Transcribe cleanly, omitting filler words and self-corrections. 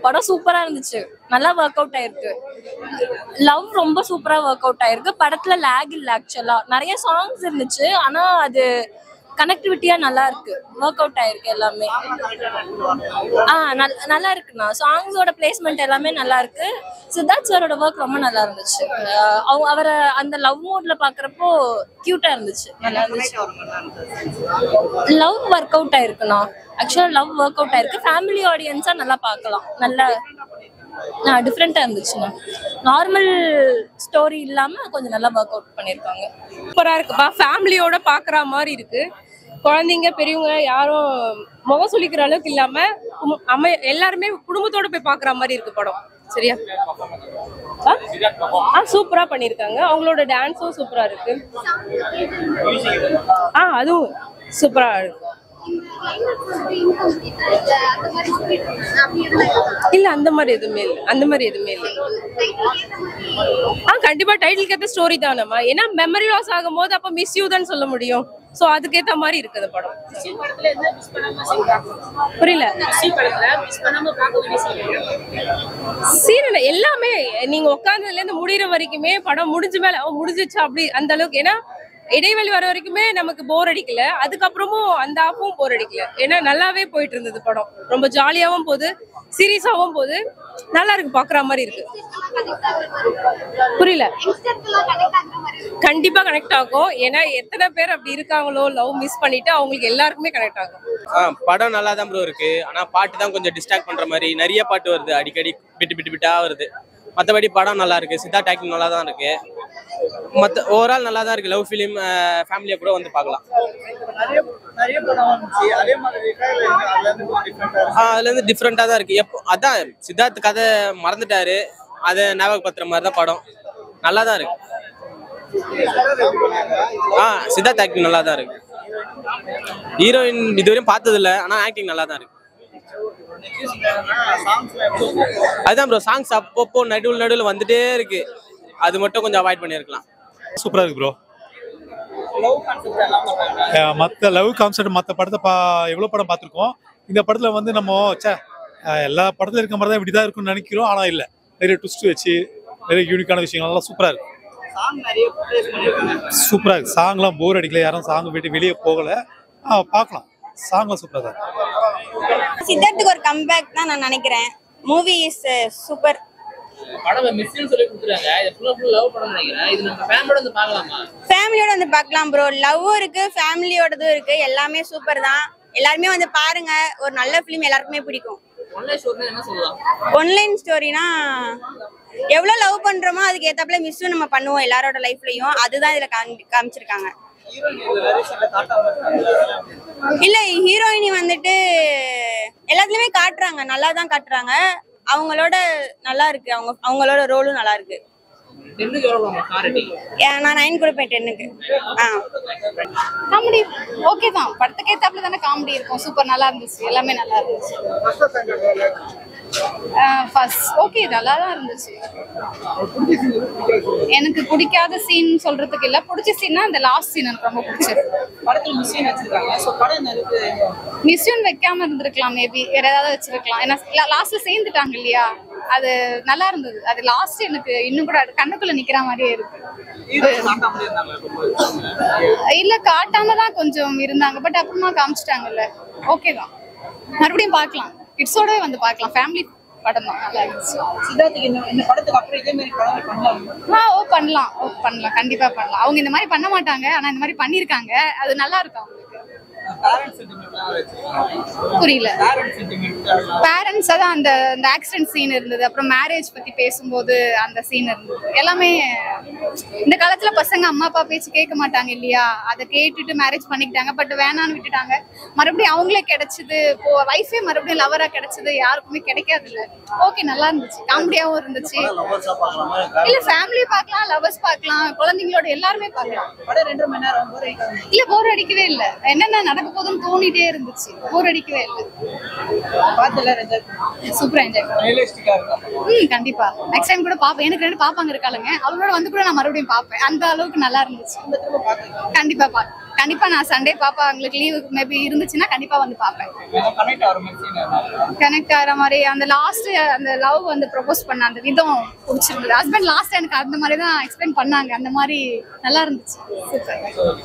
படம் சூப்பரா இருந்துச்சு. நல்லா ஒர்க் அவுட் ஆயிருக்கு. லவ் ரொம்ப சூப்பரா ஒர்க் அவுட் ஆயிருக்கு. படத்துல லேக் இல்ல ஆக்சுவலா. நிறைய சாங்ஸ் இருந்துச்சு. ஆனா அது கனெக்டிவிட்டியா நல்லா இருக்கு. ஒர்க் அவுட் ஆயிருக்கு எல்லாமே. நல்லா இருக்குண்ணா. சாங்ஸோட பிளேஸ்மெண்ட் எல்லாமே நல்லா இருக்கு. சித்தார்த் சாரோட ஒர்க் ரொம்ப நல்லா இருந்துச்சு. அவரை அந்த லவ் மோட்ல பாக்குறப்போ கியூட்டா இருந்துச்சு. நல்லா இருந்துச்சு. லவ் ஒர்க் அவுட் ஆயிருக்குண்ணா. ஆக்சுவலா லவ் ஒர்க் அவுட் ஆயிருக்கு. ஃபேமிலி ஆடியன்ஸா நல்லா பார்க்கலாம். நல்லா டிஃப்ரெண்டா இருந்துச்சுண்ணா. நார்மல் ஸ்டோரி இல்லாம கொஞ்சம் நல்லா ஒர்க் அவுட் பண்ணிருக்காங்க. சூப்பரா இருக்குப்பா. ஃபேமிலியோட பாக்குற மாதிரி இருக்கு. குழந்தைங்க பெரியவங்க யாரும் முகம் சொல்லிக்கிற அளவுக்கு இல்லாம எல்லாருமே குடும்பத்தோட போய் பாக்குற மாதிரி இருக்கு படம். சரியா? சூப்பரா பண்ணிருக்காங்க. அவங்களோட டான்ஸும் சூப்பரா இருக்கு. அதுவும் சூப்பரா இருக்கு. இல்ல அந்த மாதிரி எதுவுமே இல்ல. கண்டிப்பா டைட்டிலுக்கு ஏத்த ஸ்டோரி தானம்மா. ஏன்னா மெமரி லாஸ் ஆகும் போது அப்ப மிஸ் யூ தான் சொல்ல முடியும். சோ அதுக்கேத்த மாதிரி இருக்குது படம். புரியல. சீன் எல்லாமே நீங்க உட்கார்ந்ததுல இருந்து முடிகிற வரைக்குமே படம் முடிஞ்சிச்சு அப்படி அந்த அளவுக்கு. ஏன்னா இடைவெளி வர வரைக்குமே நமக்கு போர் அடிக்கல. அதுக்கப்புறமும் அந்த ஆப்பும் போர் அடிக்கல. ஏன்னா நல்லாவே போயிட்டு இருந்தது படம். ரொம்ப ஜாலியாவும் போகுது, சீரியஸாவும் போகுது. நல்லா இருக்கு, பாக்குற மாதிரி இருக்கு. புரியல. கண்டிப்பா கனெக்ட் ஆகும். ஏன்னா எத்தனை பேர் அப்படி இருக்காங்களோ லவ் மிஸ் பண்ணிட்டு அவங்களுக்கு எல்லாருக்குமே கனெக்ட் ஆகும். படம் நல்லா தான் ப்ரோ இருக்கு. ஆனா பாட்டு தான் கொஞ்சம் டிஸ்ட்ராக்ட் பண்ற மாதிரி நிறைய பாட்டு வருது. அடிக்கடி பிட்டா வருது. மற்றபடி படம் நல்லா இருக்கு. சித்தார்த் ஆக்டிங் நல்லா தான் இருக்கு. ஓவரால் நல்லா தான் இருக்கு. லவ் ஃபிலிம் ஃபேமிலியா கூட வந்து பார்க்கலாம். அதுல இருந்து டிஃப்ரெண்டா தான் இருக்கு. அதான் சித்தார்த் கதை மறந்துட்டாரு, அதை ஞாபகப்படுத்துற மாதிரி தான் படம். நல்லா தான் இருக்கு. சித்தார்த் ஆக்டிங் நல்லா தான் இருக்கு. ஹீரோயின் இதுவரையும் பார்த்தது இல்லை, ஆனா ஆக்டிங் நல்லா தான் இருக்கு. அதுதான் ப்ரோ, சாங்ஸ் அப்பப்போ நடுவில் வந்துட்டே இருக்கு. அது மட்டும் கொஞ்சம் அவாய்ட் பண்ணிருக்கலாம். சூப்பரா இருக்கு ப்ரோ. மற்ற லவ் கான்செப்ட் மற்ற படத்தை எவ்வளவு படம் பார்த்துருக்கோம். இந்த படத்துல வந்து நம்ம எல்லா படத்துல இருக்க மாதிரி தான் இப்படிதான் இருக்கும்னு நினைக்கிறோம். ஆனா இல்ல, நிறைய ட்விஸ்ட் வச்சு நிறைய யூனிக்கான விஷயங்கள் எல்லாம் சூப்பரா இருக்கு. சூப்பரா இருக்கு. சாங்லாம் போர் அடிக்கல. யாரும் சாங் விட்டு வெளியே போகல. பார்க்கலாம். சாங்லாம் சூப்பரா தான். சித்தார்த்துக்கு ஒரு கம்பேக் தான் நான் நினைக்கிறேன். Movie is super. படம் மிஸ்ன்னு சொல்லி கொடுத்துறாங்க. இது ஃபுல்லா லவ் படம் நினைக்கிறேன். இது நம்ம ஃபேமிலியோட வந்து பார்க்கலாமா? ஃபேமிலியோட வந்து பார்க்கலாம் ப்ரோ. லவ்வும் இருக்கு, ஃபேமிலியோடதும் இருக்கு. எல்லாமே சூப்பர் தான். எல்லாருமே வந்து பாருங்க. ஒரு நல்ல ஃபிலிம் எல்லாருக்குமே பிடிக்கும். ஆன்லைன் ஸ்டோரினா என்ன சொல்லலாம்? ஆன்லைன் ஸ்டோரினா எவ்வளவு லவ் பண்றோமோ அதுக்கு ஏத்தாப்புல மிஸ்ஸும் நம்ம பண்ணுவோம் எல்லாரோட லைஃப்லயும். அதுதான் இதுல காமிச்சிருக்காங்க. இல்ல, ஹீரோயினி வந்துட்டு எல்லாத்துலயுமே காட்டுறாங்க, நல்லா தான் காட்டுறாங்க. அவங்களோட நல்லா இருக்கு. அவங்களோட ரோலும் நல்லா இருக்கு. நான் 9 கொடுப்பேன் 10க்கு. காமெடி ஓகே தான். படத்துக்கு ஏத்தாப்புல தானே காமெடி இருக்கும். சூப்பர் நல்லா இருந்துச்சு. எல்லாமே நல்லா இருந்துச்சு. ஃபர்ஸ்ட் ஓகே நல்லா தான் இருந்துச்சு. எனக்கு பிடிக்காத சீன் சொல்றதுக்கு இல்ல. பிடிச்ச சீன்னா அந்த லாஸ்ட் சீன் எனக்கு ரொம்ப பிடிச்சிருக்கு. படத்துல மிஸ்யூன் வச்சிருக்காங்க. சோ படம் இருக்கு. மிஸ்யூன் வைக்காம இருந்திருக்கலாம். மேபி வேற ஏதாவது வச்சிருக்கலாம். ஏன்னா லாஸ்ட்ல சேர்ந்துட்டாங்க இல்லையா, அது நல்லா இருந்தது. அது லாஸ்ட் எனக்கு இன்னும் கூட கண்ணுக்குள்ள நிக்கிற மாதிரியே இருக்கு. இல்ல காட்டாம தான் கொஞ்சம் இருந்தாங்க. பட் அப்புறமா காமிச்சிட்டாங்கல்ல. ஓகே தான். மறுபடியும் பார்க்கலாம். கிட்ஸோட வந்து பார்க்கலாம். ஃபேமிலி படம் தான். நல்லா இருந்துச்சு. சித்தார்த்துக்கு இந்த படத்துக்கு அப்புறம் இதே மாதிரி படம் பண்ணலாம். பண்ணலாம். கண்டிப்பா பண்ணலாம். அவங்க இந்த மாதிரி பண்ண மாட்டாங்க, ஆனா இந்த மாதிரி பண்ணிருக்காங்க. அது நல்லா இருக்கும் அவங்களுக்கு. புரியல. பேரண்ட்ஸ் அதான் அந்த ஆக்சிடென்ட் சீன் இருந்தது. அப்புறம் மேரேஜ் பத்தி பேசும்போது அந்த சீன் இருந்தது. எல்லாமே இந்த காலத்துல பசங்க அம்மா அப்பா பேச்சு கேட்க மாட்டாங்க இல்லையா, அதை கேட்டுட்டு மேரேஜ் பண்ணிக்கிட்டாங்க. பட் வேணான்னு விட்டுட்டாங்க. மறுபடியும் அவங்களே கிடைச்சது. இப்போ வைஃபே மறுபடியும் லவரா கிடைச்சது யாருக்குமே கிடைக்காது இல்ல. ஓகே நல்லா இருந்துச்சு. காமெடியாவும் இருந்துச்சு. இல்ல ஃபேமிலி பார்க்கலாம், லவர்ஸ் பார்க்கலாம், குழந்தைங்களோட எல்லாருமே பார்க்கலாம். இல்ல போர் அடிக்கவே இல்ல. என்னென்ன நடக்க போதுன்னு தோணிட்டே இருந்துச்சு. போர் அடிக்கவே இல்லை. சூப்பரா என்ஜாய் பண்ணேன். கண்டிப்பா நெக்ஸ்ட் டைம் கூட பாப்பேன். எனக்கு 2 பாப்பாங்க இருக்காளுங்க. அவங்களோட வந்து கூட நான் மறுபடியும் பாப்பேன். அந்த அளவுக்கு நல்லா இருந்துச்சு. கண்டிப்பா கண்டிப்பா நான் சண்டே பாப்பா அவங்களுக்கு லீவு மேபி இருந்துச்சுன்னா கண்டிப்பா வந்து பாப்பேன். கனெக்ட் ஆகிற மாதிரி அந்த லாஸ்ட் அந்த லவ் வந்து ப்ரொபோஸ் பண்ண அந்த விதம் பிடிச்சிருந்தது. ஹஸ்பண்ட் லாஸ்ட் எனக்கு அந்த மாதிரி தான் எக்ஸ்பிளைன் பண்ணாங்க. அந்த மாதிரி நல்லா இருந்துச்சு. சூப்பர்.